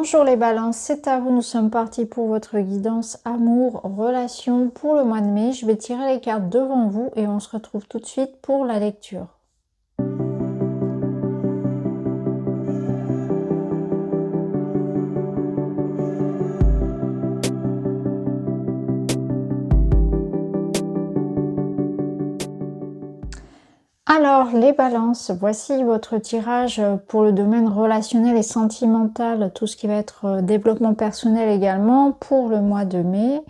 Bonjour les balances, c'est à vous, nous sommes partis pour votre guidance amour, relation pour le mois de mai. Je vais tirer les cartes devant vous et on se retrouve tout de suite pour la lecture. Alors les balances, voici votre tirage pour le domaine relationnel et sentimental, tout ce qui va être développement personnel également pour le mois de mai.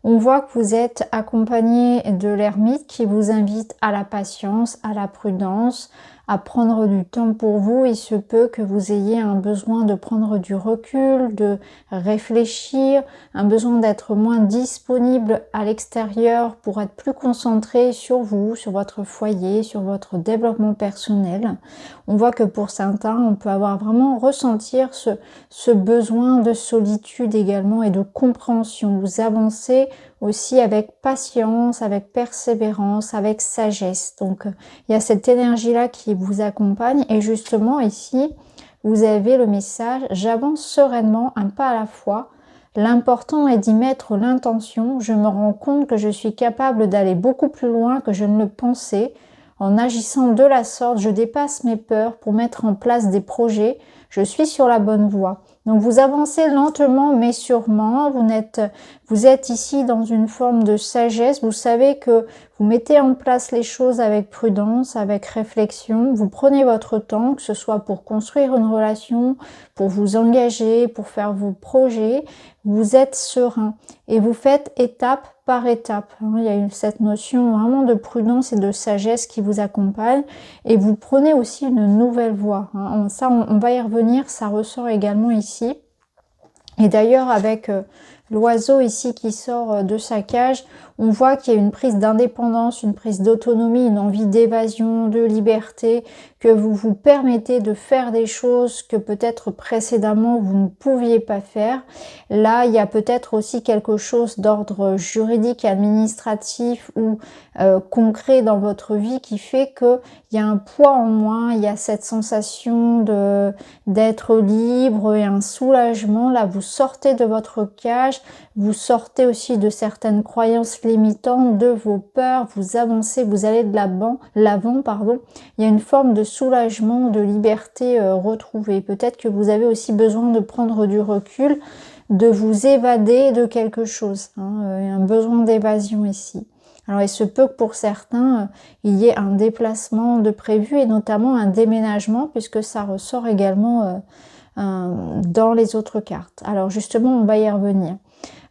On voit que vous êtes accompagné de l'ermite qui vous invite à la patience, à la prudence, à prendre du temps pour vous. Il se peut que vous ayez un besoin de prendre du recul, de réfléchir, un besoin d'être moins disponible à l'extérieur pour être plus concentré sur vous, sur votre foyer, sur votre développement personnel. On voit que pour certains, on peut avoir vraiment ressentir ce besoin de solitude également et de compréhension. Vous avancez aussi avec patience, avec persévérance, avec sagesse. Donc il y a cette énergie-là qui vous accompagne et justement ici, vous avez le message « J'avance sereinement, un pas à la fois. L'important est d'y mettre l'intention. Je me rends compte que je suis capable d'aller beaucoup plus loin que je ne le pensais. En agissant de la sorte, je dépasse mes peurs pour mettre en place des projets. Je suis sur la bonne voie. » Donc vous avancez lentement mais sûrement, vous êtes ici dans une forme de sagesse, vous savez que vous mettez en place les choses avec prudence, avec réflexion, vous prenez votre temps, que ce soit pour construire une relation, pour vous engager, pour faire vos projets, vous êtes serein et vous faites étape par étape. Il y a cette notion vraiment de prudence et de sagesse qui vous accompagne et vous prenez aussi une nouvelle voie. Ça, on va y revenir, ça ressort également ici. Et d'ailleurs, avec l'oiseau ici qui sort de sa cage, on voit qu'il y a une prise d'indépendance, une prise d'autonomie, une envie d'évasion, de liberté, que vous vous permettez de faire des choses que peut-être précédemment vous ne pouviez pas faire. Là, il y a peut-être aussi quelque chose d'ordre juridique, administratif ou concret dans votre vie qui fait que il y a un poids en moins, il y a cette sensation d'être libre et un soulagement. Là, vous sortez de votre cage, vous sortez aussi de certaines croyances limitantes, de vos peurs, vous avancez, vous allez de l'avant, il y a une forme de soulagement, de liberté retrouvée. Peut-être que vous avez aussi besoin de prendre du recul, de vous évader de quelque chose. Il y a un besoin d'évasion ici. Alors il se peut que pour certains, il y ait un déplacement de prévu et notamment un déménagement puisque ça ressort également dans les autres cartes. Alors justement, on va y revenir.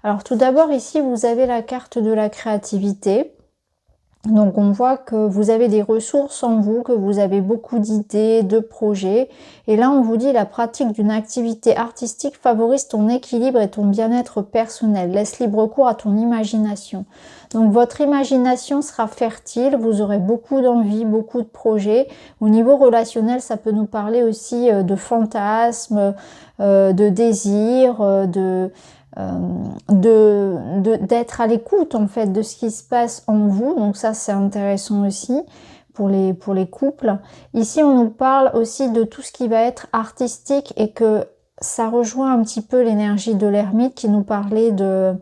Alors tout d'abord ici, vous avez la carte de la créativité. Donc on voit que vous avez des ressources en vous, que vous avez beaucoup d'idées, de projets. Et là on vous dit la pratique d'une activité artistique favorise ton équilibre et ton bien-être personnel. Laisse libre cours à ton imagination. Donc votre imagination sera fertile, vous aurez beaucoup d'envie, beaucoup de projets. Au niveau relationnel, ça peut nous parler aussi de fantasmes, de désirs, d'être à l'écoute en fait de ce qui se passe en vous. Donc ça c'est intéressant aussi pour les couples. Ici on nous parle aussi de tout ce qui va être artistique et que ça rejoint un petit peu l'énergie de l'ermite qui nous parlait d'un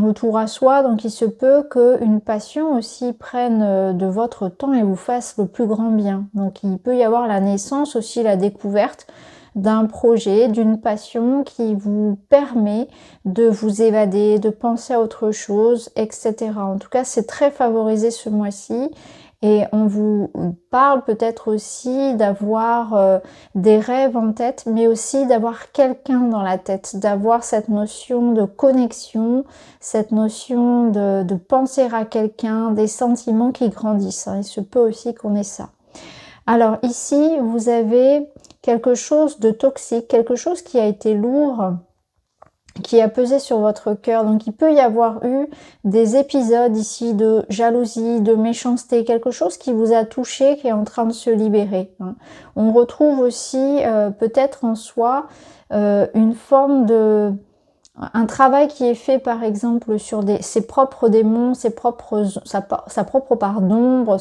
retour à soi. Donc il se peut qu'une passion aussi prenne de votre temps et vous fasse le plus grand bien. Donc il peut y avoir la naissance aussi, la découverte d'un projet, d'une passion qui vous permet de vous évader, de penser à autre chose, etc. En tout cas, c'est très favorisé ce mois-ci. Et on vous parle peut-être aussi d'avoir des rêves en tête, mais aussi d'avoir quelqu'un dans la tête, d'avoir cette notion de connexion, cette notion de penser à quelqu'un, des sentiments qui grandissent. Il se peut aussi qu'on ait ça. Alors ici, vous avez quelque chose de toxique, quelque chose qui a été lourd, qui a pesé sur votre cœur. Donc il peut y avoir eu des épisodes ici de jalousie, de méchanceté, quelque chose qui vous a touché, qui est en train de se libérer. On retrouve aussi peut-être en soi une forme un travail qui est fait par exemple sur ses propres démons, sa propre part d'ombre,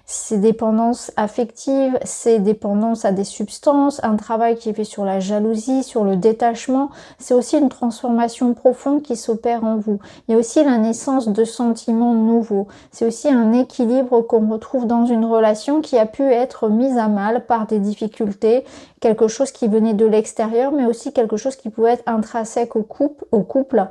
ses dépendances affectives, ses dépendances à des substances, un travail qui est fait sur la jalousie, sur le détachement. C'est aussi une transformation profonde qui s'opère en vous. Il y a aussi la naissance de sentiments nouveaux. C'est aussi un équilibre qu'on retrouve dans une relation qui a pu être mise à mal par des difficultés, quelque chose qui venait de l'extérieur, mais aussi quelque chose qui pouvait être intrinsèque au couple.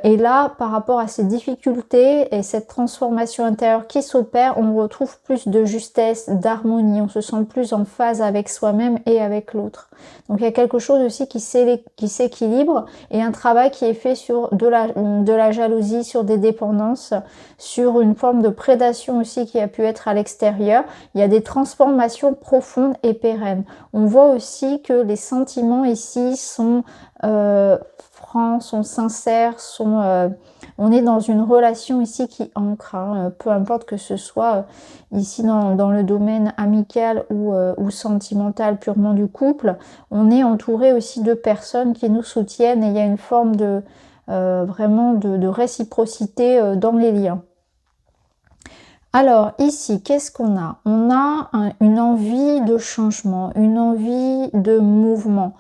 Et là, par rapport à ces difficultés et cette transformation intérieure qui s'opère, on retrouve plus de justesse, d'harmonie, on se sent plus en phase avec soi-même et avec l'autre. Donc il y a quelque chose aussi qui s'équilibre et un travail qui est fait sur de la jalousie, sur des dépendances, sur une forme de prédation aussi qui a pu être à l'extérieur. Il y a des transformations profondes et pérennes. On voit aussi que les sentiments ici sont francs, sont sincères, on est dans une relation ici qui ancre, hein, peu importe que ce soit ici dans le domaine amical ou sentimental purement du couple, on est entouré aussi de personnes qui nous soutiennent et il y a une forme de vraiment de réciprocité dans les liens. Alors ici, qu'est-ce qu'on a? On a une envie de changement, une envie de mouvement.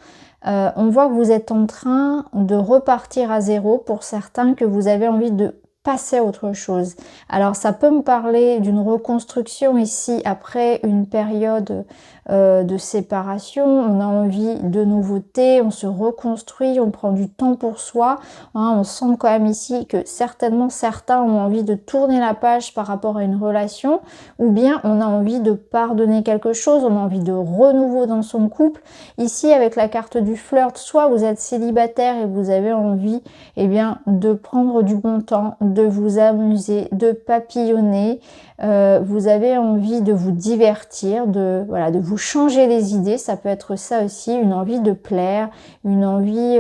On voit que vous êtes en train de repartir à zéro pour certains, que vous avez envie de passer à autre chose. Alors ça peut me parler d'une reconstruction ici après une période de séparation, on a envie de nouveautés, on se reconstruit, on prend du temps pour soi, hein, on sent quand même ici que certainement certains ont envie de tourner la page par rapport à une relation, ou bien on a envie de pardonner quelque chose, on a envie de renouveau dans son couple. Ici avec la carte du flirt, soit vous êtes célibataire et vous avez envie de prendre du bon temps, de vous amuser, de papillonner, vous avez envie de vous divertir, de vous changer les idées, ça peut être ça aussi, une envie de plaire, une envie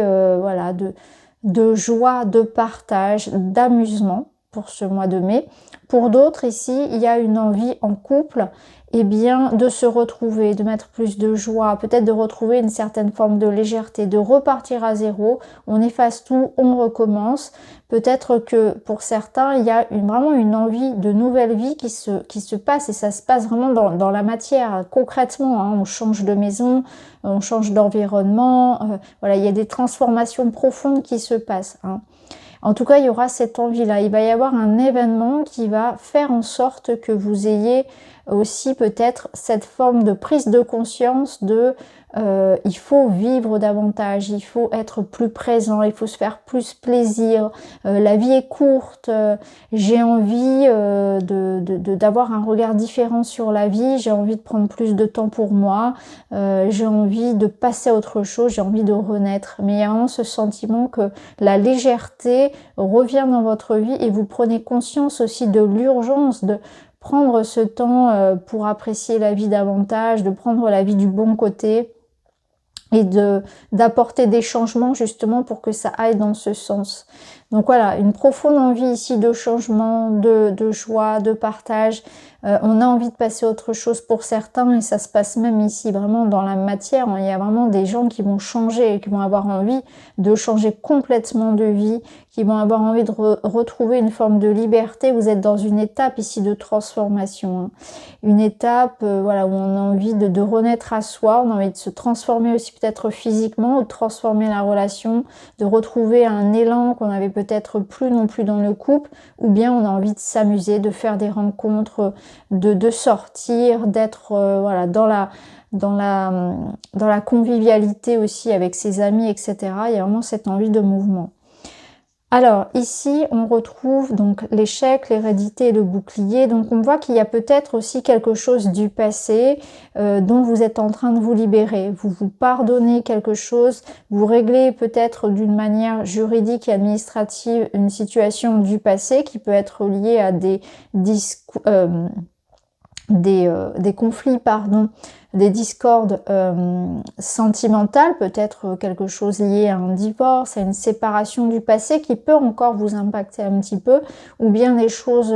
de joie, de partage, d'amusement pour ce mois de mai. Pour d'autres ici, il y a une envie en couple de se retrouver, de mettre plus de joie, peut-être de retrouver une certaine forme de légèreté, de repartir à zéro, on efface tout, on recommence. Peut-être que pour certains, il y a vraiment une envie de nouvelle vie qui se passe et ça se passe vraiment dans la matière, concrètement, hein, on change de maison, on change d'environnement, il y a des transformations profondes qui se passent, hein. En tout cas, il y aura cette envie-là. Il va y avoir un événement qui va faire en sorte que vous ayez aussi peut-être cette forme de prise de conscience de il faut vivre davantage, il faut être plus présent, il faut se faire plus plaisir, la vie est courte, j'ai envie d'avoir un regard différent sur la vie, j'ai envie de prendre plus de temps pour moi, j'ai envie de passer à autre chose, j'ai envie de renaître. Mais il y a vraiment ce sentiment que la légèreté revient dans votre vie et vous prenez conscience aussi de l'urgence de prendre ce temps pour apprécier la vie davantage, de prendre la vie du bon côté et d'apporter des changements justement pour que ça aille dans ce sens. Donc voilà, une profonde envie ici de changement, de joie, de partage. On a envie de passer à autre chose pour certains et ça se passe même ici vraiment dans la matière. Il y a vraiment des gens qui vont changer et qui vont avoir envie de changer complètement de vie, qui vont avoir envie de retrouver une forme de liberté. Vous êtes dans une étape ici de transformation, hein. Une étape où on a envie de renaître à soi, on a envie de se transformer aussi peut-être physiquement, ou de transformer la relation, de retrouver un élan qu'on avait peut-être plus non plus dans le couple, ou bien on a envie de s'amuser, de faire des rencontres, de sortir, d'être dans la convivialité aussi avec ses amis, etc. Il y a vraiment cette envie de mouvement. Alors ici on retrouve donc l'échec, l'hérédité et le bouclier. Donc on voit qu'il y a peut-être aussi quelque chose du passé dont vous êtes en train de vous libérer. Vous pardonnez quelque chose, vous réglez peut-être d'une manière juridique et administrative une situation du passé qui peut être liée à des conflits, des discordes sentimentales, peut-être quelque chose lié à un divorce, à une séparation du passé qui peut encore vous impacter un petit peu, ou bien des choses,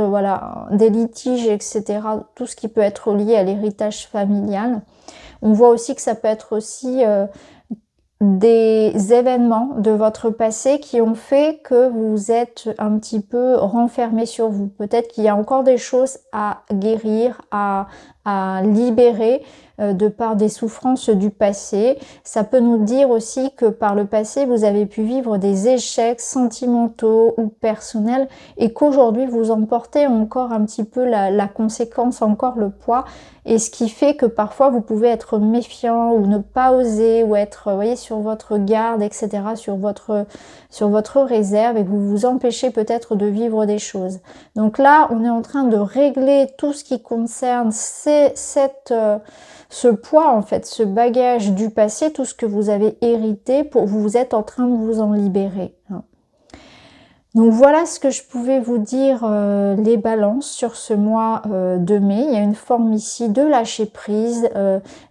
des litiges, etc. Tout ce qui peut être lié à l'héritage familial. On voit aussi que ça peut être aussi des événements de votre passé qui ont fait que vous êtes un petit peu renfermé sur vous. Peut-être qu'il y a encore des choses à guérir, à libérer de par des souffrances du passé. Ça peut nous dire aussi que par le passé, vous avez pu vivre des échecs sentimentaux ou personnels et qu'aujourd'hui, vous en portez encore un petit peu la conséquence, encore le poids. Et ce qui fait que parfois, vous pouvez être méfiant ou ne pas oser ou être, vous voyez, sur votre garde, etc., sur votre réserve et que vous vous empêchez peut-être de vivre des choses. Donc là, on est en train de régler tout ce qui concerne ce poids, en fait, ce bagage du passé, tout ce que vous avez hérité, vous êtes en train de vous en libérer. Donc voilà ce que je pouvais vous dire, les balances sur ce mois de mai. Il y a une forme ici de lâcher prise,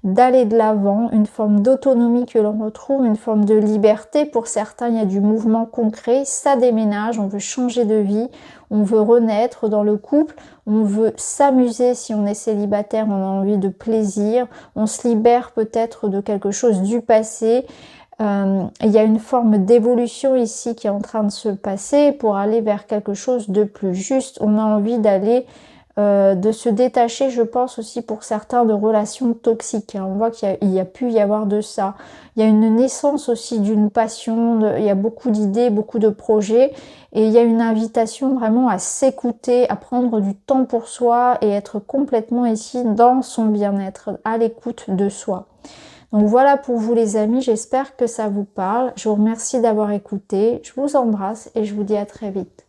d'aller de l'avant, une forme d'autonomie que l'on retrouve, une forme de liberté. Pour certains, il y a du mouvement concret, ça déménage, on veut changer de vie, on veut renaître dans le couple, on veut s'amuser si on est célibataire, on a envie de plaisir, on se libère peut-être de quelque chose du passé. Il y a une forme d'évolution ici qui est en train de se passer pour aller vers quelque chose de plus juste. On a envie d'aller, de se détacher, je pense aussi pour certains, de relations toxiques. On voit qu'il y a pu y avoir de ça. Il y a une naissance aussi d'une passion, il y a beaucoup d'idées, beaucoup de projets et il y a une invitation vraiment à s'écouter, à prendre du temps pour soi et être complètement ici dans son bien-être, à l'écoute de soi. Donc voilà pour vous les amis, j'espère que ça vous parle. Je vous remercie d'avoir écouté, je vous embrasse et je vous dis à très vite.